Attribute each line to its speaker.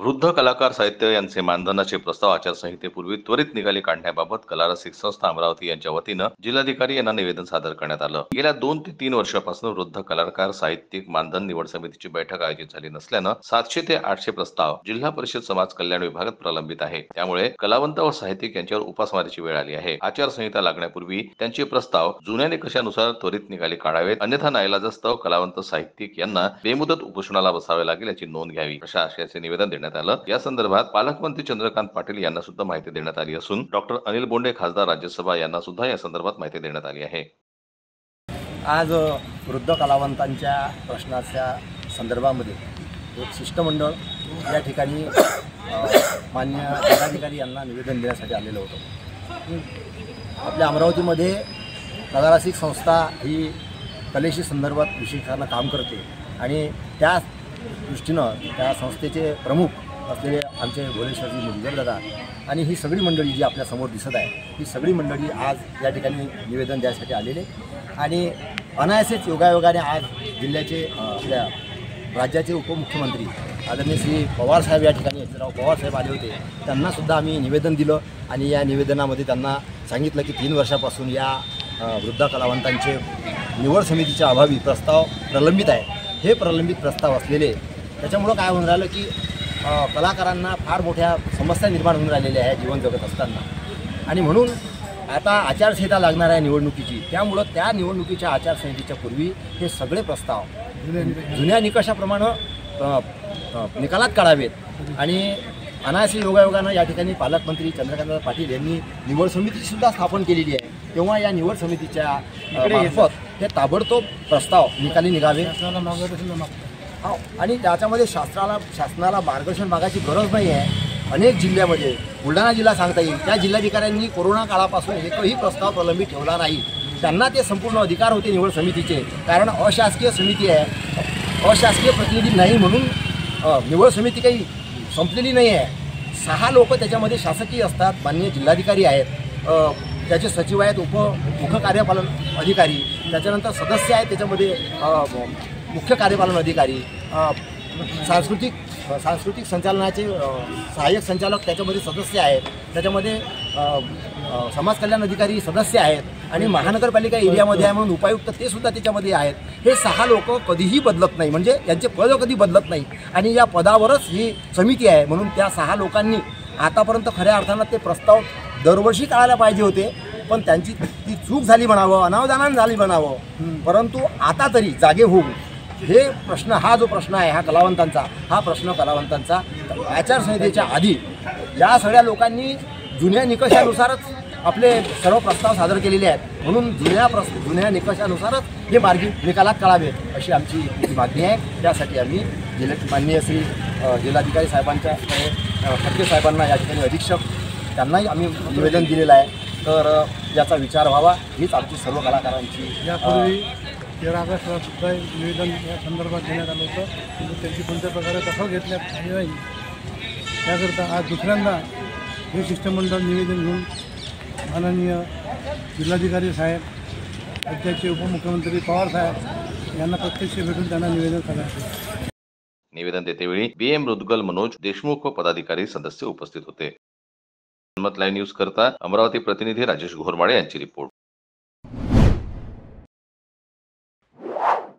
Speaker 1: वृद्ध कलाकार साहित्य यांचे मानधनाचे प्रस्ताव आचारसंहितेपूर्वी त्वरित निकाली काढण्याबाबत कलारसिक संस्था अमरावती यांच्या वतीनं जिल्हाधिकारी यांना निवेदन सादर करण्यात आलं। गेल्या 2 ते 3 वर्षापासून वृद्ध कलाकार साहित्यिक मानधन निवड समितीची बैठक आयोजित झाली नसल्यानं 700 ते 800 प्रस्ताव जिल्हा परिषद समाज कल्याण विभागात प्रलंबित आहे। त्यामुळे कलावंत व साहित्यिक यांच्यावर उपासमारीची वेळ आली आहे। आचारसंहिता लागण्यापूर्वी त्यांचे प्रस्ताव जुन्या निकषानुसार त्वरित निकाली काढावेत, अन्यथा नाईलाजास्तव कलावंत साहित्यिक यांना बेमुदत उपोषणाला बसावे लागेल याची नोंद घ्यावी, अशा आशयाचे निवेदन देण्यात आलं। या संदर्भात पालकमंत्री चंद्रकांत पाटील यांना सुद्धा माहिती देण्यात आली असून डॉक्टर अनिल बोंडे खासदार राज्यसभा यांना सुद्धा या संदर्भात माहिती देण्यात आली आहे।
Speaker 2: आज वृद्ध कलावंतांच्या प्रश्नाच्या संदर्भामध्ये एक शिष्टमंडळ या ठिकाणी माननीय जिल्हाधिकारी यांना निवेदन देण्यासाठी आलेलं होतं। आपल्या अमरावतीमध्ये कलारसिक संस्था ही कलेशी संदर्भात विशेषतः काम करते आणि त्या दृष्टीनं त्या संस्थेचे प्रमुख असलेले आमचे भोलेश्वरजी मुलगर दादा आणि ही सगळी मंडळी जी आपल्यासमोर दिसत आहे, ही सगळी मंडळी आज या ठिकाणी निवेदन द्यायसाठी आलेले आणि अनायासेच योगायोगाने आज जिल्ह्याचे आपल्या राज्याचे उपमुख्यमंत्री आदरणीय श्री पवारसाहेब या ठिकाणी पवारसाहेब आले होते। त्यांनासुद्धा आम्ही निवेदन दिलं आणि या निवेदनामध्ये त्यांना सांगितलं की 3 वर्षापासून या वृद्ध कलावंतांचे निवड समितीच्या अभावी प्रस्ताव प्रलंबित आहे। हे प्रलंबित प्रस्ताव असलेले त्याच्यामुळं काय होऊन राहिलं की कलाकारांना फार मोठ्या समस्या निर्माण होऊन राहिलेल्या आहे जीवन जगत असताना, आणि म्हणून आता आचारसंहिता लागणार आहे निवडणुकीची। त्यामुळं त्या निवडणुकीच्या आचारसंहितेच्या पूर्वी हे सगळे प्रस्ताव जुन्या निकषाप्रमाणे निकालात काढावेत आणि अनायासे योगायोगानं या ठिकाणी पालकमंत्री चंद्रकांत पाटील यांनी निवड समितीसुद्धा स्थापन केलेली आहे। तेव्हा या निवड समितीच्या मार्फत हे ताबडतोब प्रस्ताव निकाली निघावे आणि त्याच्यामध्ये शासनाला मार्गदर्शन मागायची गरज नाही आहे। अनेक जिल्ह्यामध्ये बुलढाणा जिल्हा सांगता येईल, त्या जिल्हाधिकाऱ्यांनी कोरोना काळापासून एकही प्रस्ताव प्रलंबित ठेवला नाही। त्यांना ते संपूर्ण अधिकार होते निवड समितीचे, कारण अशासकीय समिती आहे, अशासकीय प्रतिनिधी नाही म्हणून निवड समिती काही संपलेली नाही आहे। 6 लोक त्याच्यामध्ये शासकीय असतात, माननीय जिल्हाधिकारी आहेत, त्याचे सचिव आहेत, मुख्य कार्यपालन अधिकारी, त्याच्यानंतर सदस्य आहेत त्याच्यामध्ये मुख्य कार्यपालन अधिकारी, सांस्कृतिक संचालनाचे सहाय्यक संचालक त्याच्यामध्ये सदस्य आहेत, त्याच्यामध्ये समाज कल्याण अधिकारी सदस्य आहेत आणि महानगरपालिका एरियामध्ये आहे म्हणून उपायुक्त ते सुद्धा त्याच्यामध्ये आहेत। हे 6 लोक कधीही बदलत नाही, म्हणजे यांचे पद कधी बदलत नाही आणि या पदावरच ही समिती आहे। म्हणून त्या 6 लोकांनी आतापर्यंत खऱ्या अर्थानं ते प्रस्ताव दरवर्षी काढायला पाहिजे होते, पण त्यांची ती चूक झाली म्हणावं, अनावधानानं झाली म्हणावं। परंतु आता तरी जागे होऊन हे प्रश्न, हा जो प्रश्न आहे हा कलावंतांचा, हा प्रश्न कलावंतांचा आचारसंहितेच्या आधी या सगळ्या लोकांनी जुन्या निकषानुसारच आपले सर्व प्रस्ताव सादर केलेले आहेत, म्हणून जुन्या निकषानुसारच हे मार्गी निकालात काढावे अशी आमची मागणी आहे। त्यासाठी आम्ही माननीय श्री जिल्हाधिकारी साहेबांच्या खडके साहेबांना या ठिकाणी अधीक्षक त्यांनाही आम्ही निवेदन दिलेलं आहे, तर याचा विचार व्हावा हीच आमची सर्व कलाकारांची।
Speaker 3: यापूर्वी 13 ऑगस्टला सुद्धा निवेदन या संदर्भात देण्यात आलं होतं, पण त्यांची कोणत्या प्रकारे दखल घेतल्यात आली नाही। त्याकरता आज दुसऱ्यांदा हे शिष्टमंडळ निवेदन घेऊन माननीय जिल्हाधिकारी साहेब, राज्याचे उपमुख्यमंत्री पवार साहेब यांना प्रत्यक्ष भेटून त्यांना निवेदन करायचं।
Speaker 1: निवेदन देतेवेळी BM मृदुगल, मनोज देशमुख व पदाधिकारी सदस्य उपस्थित होते। जनमत लाईव्ह न्यूज करता अमरावती प्रतिनिधी राजेश घोरमाळे यांची रिपोर्ट।